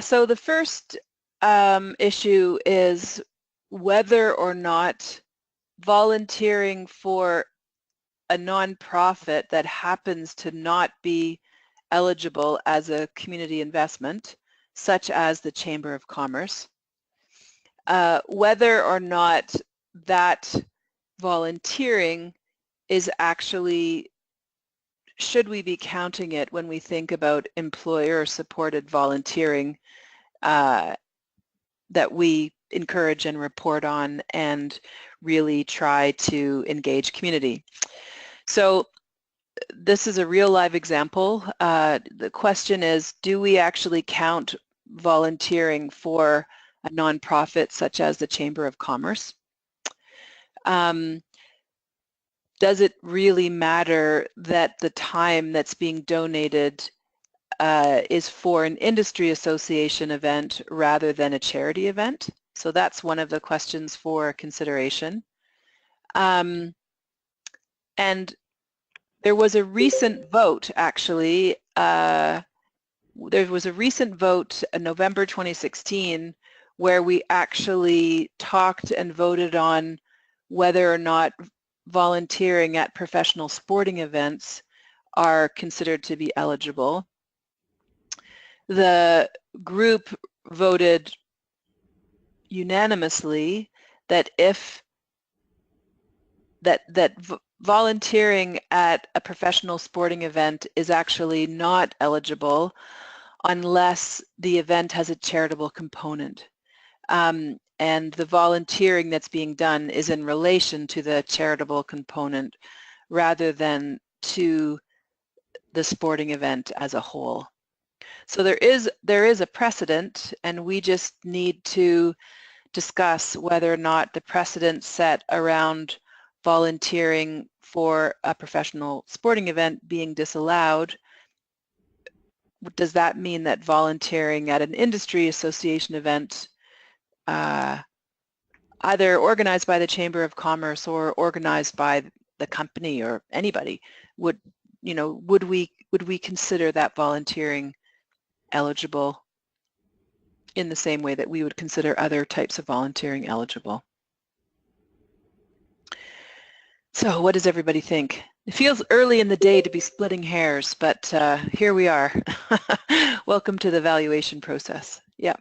So the first issue is whether or not volunteering for a nonprofit that happens to not be eligible as a community investment, such as the Chamber of Commerce, whether or not that volunteering is actually, should we be counting it when we think about employer-supported volunteering that we encourage and report on and really try to engage community. So this is a real live example. The question is, do we actually count volunteering for a nonprofit such as the Chamber of Commerce? Does it really matter that the time that's being donated is for an industry association event rather than a charity event? So that's one of the questions for consideration. And there was a recent vote, actually. There was a recent vote in November 2016 where we actually talked and voted on whether or not volunteering at professional sporting events are considered to be eligible. The group voted unanimously that if volunteering at a professional sporting event is actually not eligible unless the event has a charitable component. And the volunteering that's being done is in relation to the charitable component rather than to the sporting event as a whole. So there is a precedent, and we just need to discuss whether or not the precedent set around volunteering for a professional sporting event being disallowed, does that mean that volunteering at an industry association event either organized by the Chamber of Commerce or organized by the company or anybody, would we consider that volunteering eligible in the same way that we would consider other types of volunteering eligible? So what does everybody think? It feels early in the day to be splitting hairs, but here we are. Welcome to the valuation process. Yeah.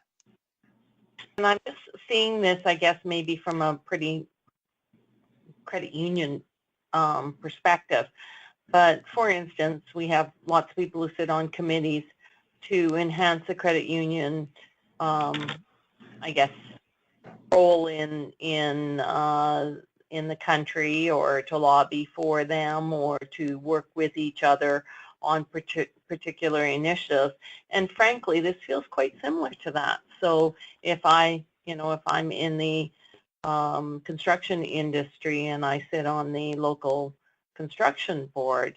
And I'm just seeing this, I guess, maybe from a pretty credit union perspective. But for instance, we have lots of people who sit on committees to enhance the credit union, I guess, role in the country, or to lobby for them, or to work with each other on particular initiatives. And frankly, this feels quite similar to that. So if I'm in the construction industry and I sit on the local construction board,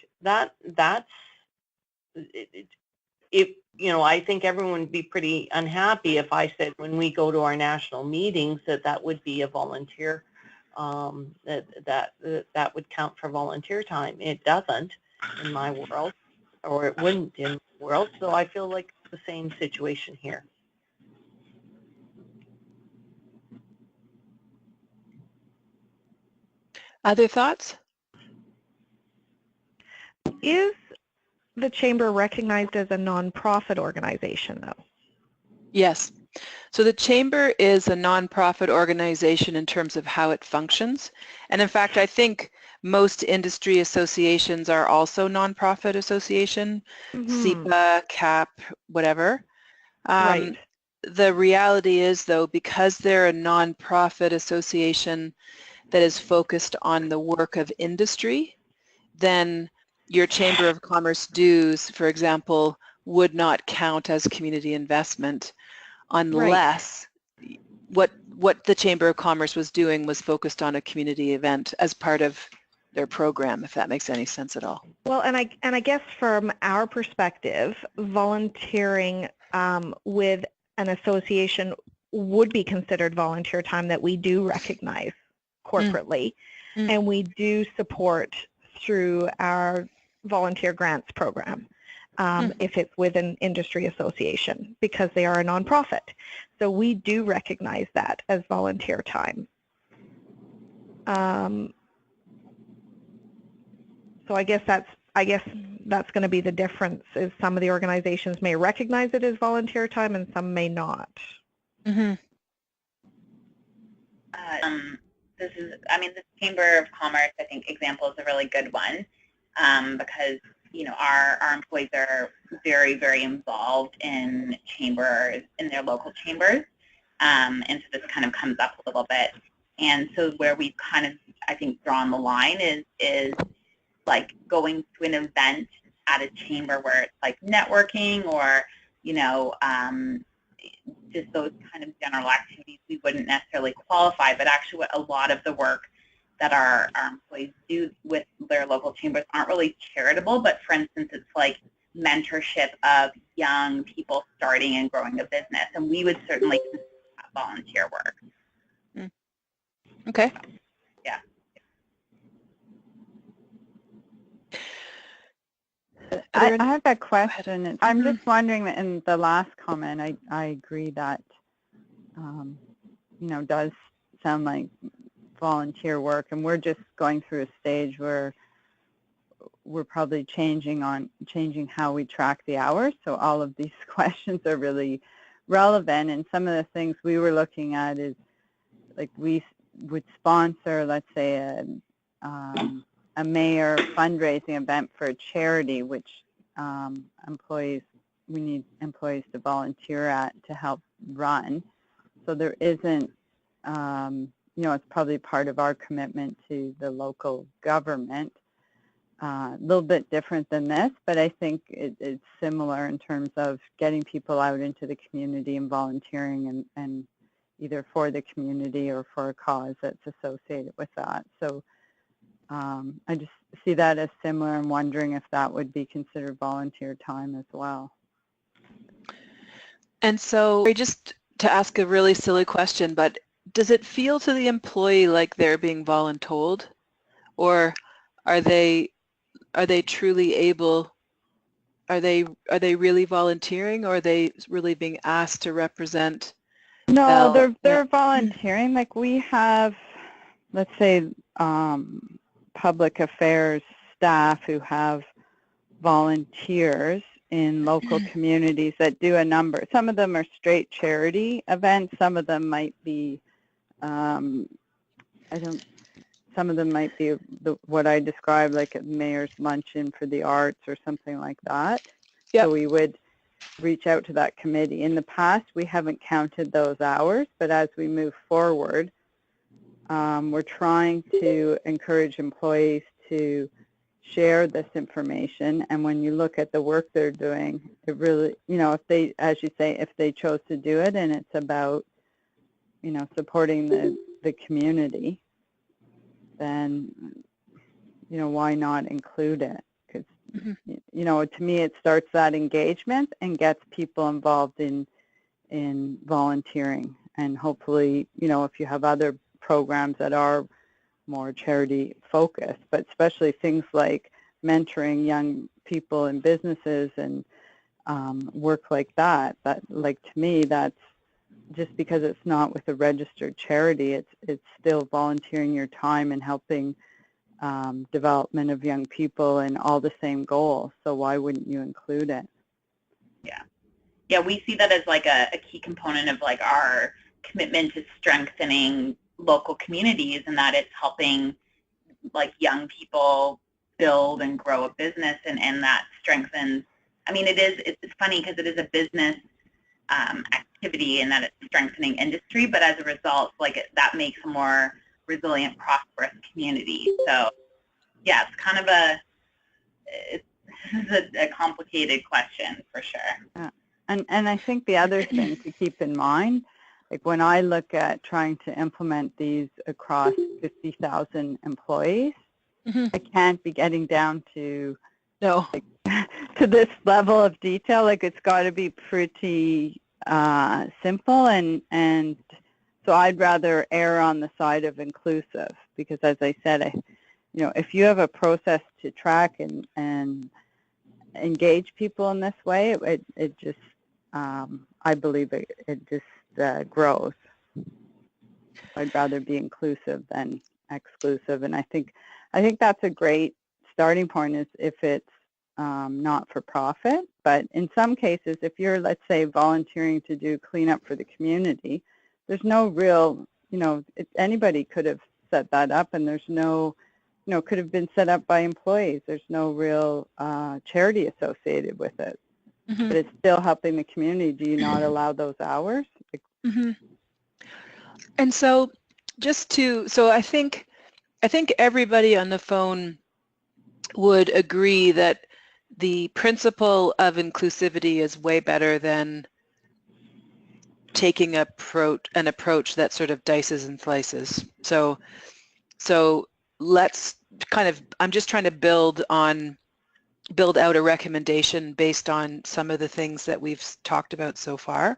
I think everyone would be pretty unhappy if I said when we go to our national meetings that would be a volunteer, that would count for volunteer time. It doesn't in my world, or it wouldn't in my world, so I feel like it's the same situation here. Other thoughts? Is the Chamber recognized as a nonprofit organization, though? Yes. So the Chamber is a nonprofit organization in terms of how it functions. And in fact, I think most industry associations are also nonprofit association, SEPA, CAP, whatever. Right. The reality is, though, because they're a nonprofit association that is focused on the work of industry, then your Chamber of Commerce dues, for example, would not count as community investment unless what the Chamber of Commerce was doing was focused on a community event as part of their program, if that makes any sense at all. Well, and I guess from our perspective, volunteering with an association would be considered volunteer time that we do recognize corporately, and we do support through our volunteer grants program. if it's with an industry association, because they are a nonprofit. So we do recognize that as volunteer time. So I guess that's going to be the difference, is some of the organizations may recognize it as volunteer time and some may not. Mm-hmm. This Chamber of Commerce, I think, example is a really good one, because, you know, our employees are very, very involved in chambers, in their local chambers, and so this kind of comes up a little bit. And so where we've kind of, I think, drawn the line is like going to an event at a chamber where it's like networking or, you know, just those kind of general activities we wouldn't necessarily qualify, but actually what a lot of the work that our employees do with their local chambers aren't really charitable, but for instance, it's like mentorship of young people starting and growing a business, and we would certainly consider that volunteer work. Okay. Yeah. I have a question. I'm just wondering that in the last comment, I agree that, you know, does sound like volunteer work, and we're just going through a stage where we're probably changing how we track the hours. So all of these questions are really relevant, and some of the things we were looking at is like we would sponsor, let's say, a mayor fundraising event for a charity, which we need employees to volunteer at to help run. So there isn't, you know, it's probably part of our commitment to the local government. A little bit different than this, but I think it's similar in terms of getting people out into the community and volunteering and either for the community or for a cause that's associated with that. So I just see that as similar and wondering if that would be considered volunteer time as well. And so, just to ask a really silly question, but does it feel to the employee like they're being voluntold, or are they truly able? Are they really volunteering, or are they really being asked to represent? No, they're volunteering. Like we have, let's say, public affairs staff who have volunteers in local communities that do a number. Some of them are straight charity events. Some of them might be, some of them might be what I described, like a mayor's luncheon for the arts or something like that. Yep. So we would reach out to that committee. In the past, we haven't counted those hours, but as we move forward, we're trying to encourage employees to share this information, and when you look at the work they're doing, it really, you know, if they, as you say, if they chose to do it and it's about, you know, supporting the community, then, you know, why not include it? Because, you know, to me it starts that engagement and gets people involved in volunteering, and hopefully, you know, if you have other programs that are more charity focused, but especially things like mentoring young people in businesses and work like that, like to me, that's just because it's not with a registered charity, it's still volunteering your time and helping development of young people and all the same goals. So why wouldn't you include it? Yeah, we see that as like a key component of like our commitment to strengthening local communities, and that it's helping like young people build and grow a business, and that strengthens, I mean, it's funny because it is a business activity and that it's strengthening industry, but as a result, like that makes a more resilient, prosperous community. So yeah, it's kind of a complicated question for sure. Yeah. And I think the other thing to keep in mind, like when I look at trying to implement these across 50,000 employees, I can't be getting down to like, to this level of detail. Like it's got to be pretty simple, and so I'd rather err on the side of inclusive, because as I said, you know, if you have a process to track and engage people in this way, it just, I believe it just grows. I'd rather be inclusive than exclusive, and I think that's a great starting point, is if it's not for profit. But in some cases, if you're, let's say, volunteering to do cleanup for the community, there's no real, anybody could have set that up, and there's no, could have been set up by employees. There's no real charity associated with it. Mm-hmm. But it's still helping the community. Do you not allow those hours? Mm-hmm. And so I think everybody on the phone would agree that the principle of inclusivity is way better than taking an approach that sort of dices and slices. So let's I'm just trying to build out a recommendation based on some of the things that we've talked about so far.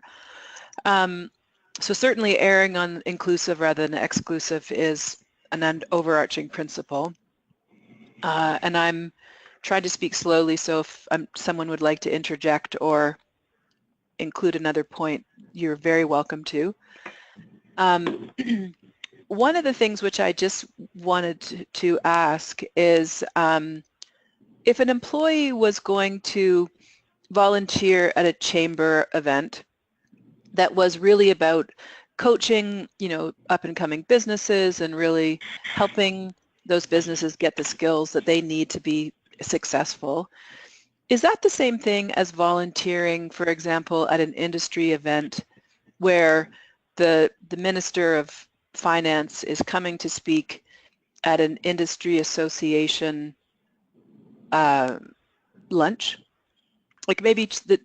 So certainly erring on inclusive rather than exclusive is an overarching principle. And I'm trying to speak slowly, so if someone would like to interject or include another point, you're very welcome to. One of the things which I just wanted to ask is if an employee was going to volunteer at a chamber event that was really about coaching, up-and-coming businesses and really helping those businesses get the skills that they need to be successful. Is that the same thing as volunteering, for example, at an industry event where the Minister of Finance is coming to speak at an industry association lunch? Like maybe the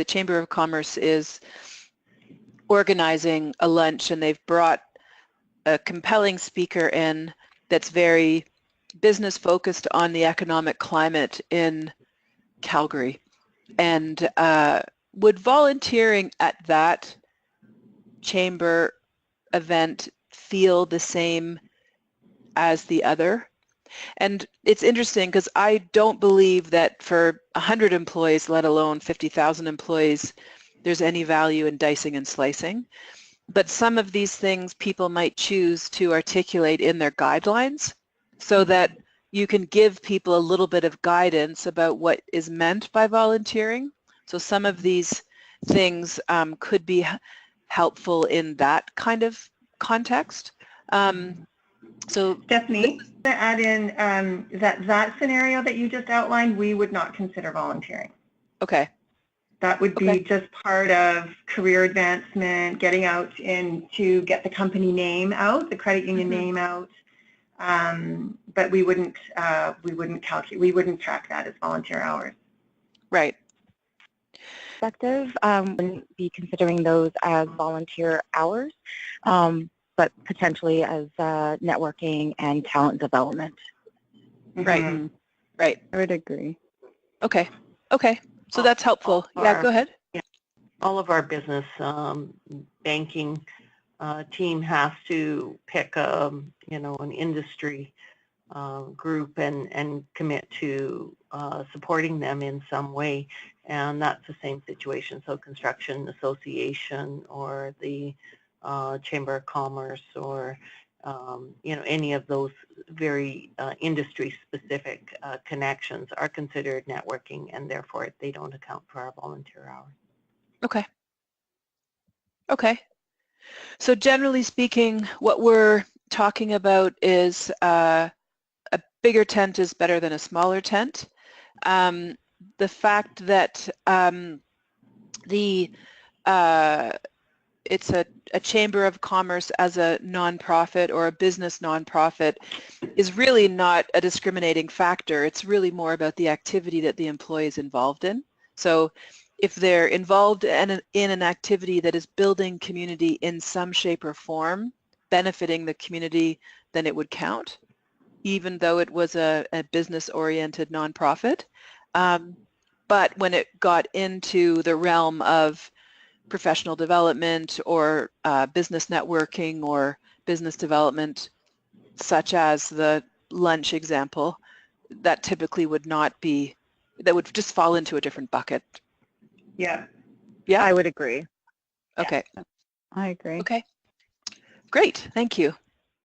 Chamber of Commerce is organizing a lunch and they've brought a compelling speaker in that's very business focused on the economic climate in Calgary. And would volunteering at that chamber event feel the same as the other? And it's interesting because I don't believe that for 100 employees, let alone 50,000 employees, there's any value in dicing and slicing. But some of these things people might choose to articulate in their guidelines so that you can give people a little bit of guidance about what is meant by volunteering. So some of these things could be helpful in that kind of context. So Stephanie, to add in that scenario that you just outlined, we would not consider volunteering. Okay. That would be just part of career advancement, getting out to get the company name out, the credit union name out. But we wouldn't track that as volunteer hours. Right. Perspective, wouldn't be considering those as volunteer hours, but potentially as networking and talent development. Right. Mm-hmm. Right. I would agree. Okay. So that's helpful. Yeah, go ahead. Yeah. All of our business banking team has to pick an industry group and commit to supporting them in some way, and that's the same situation. So construction association or the Chamber of Commerce or any of those very industry-specific connections are considered networking, and therefore they don't account for our volunteer hours. Okay. So generally speaking, what we're talking about is a bigger tent is better than a smaller tent. The fact that it's a chamber of commerce as a nonprofit or a business nonprofit is really not a discriminating factor. It's really more about the activity that the employee is involved in. So if they're involved in an activity that is building community in some shape or form, benefiting the community, then it would count, even though it was a business-oriented nonprofit. But when it got into the realm of professional development or business networking or business development, such as the lunch example, that typically would not be that would just fall into a different bucket. Yeah. Yeah, I would agree. okay. I agree. Okay, great, thank you.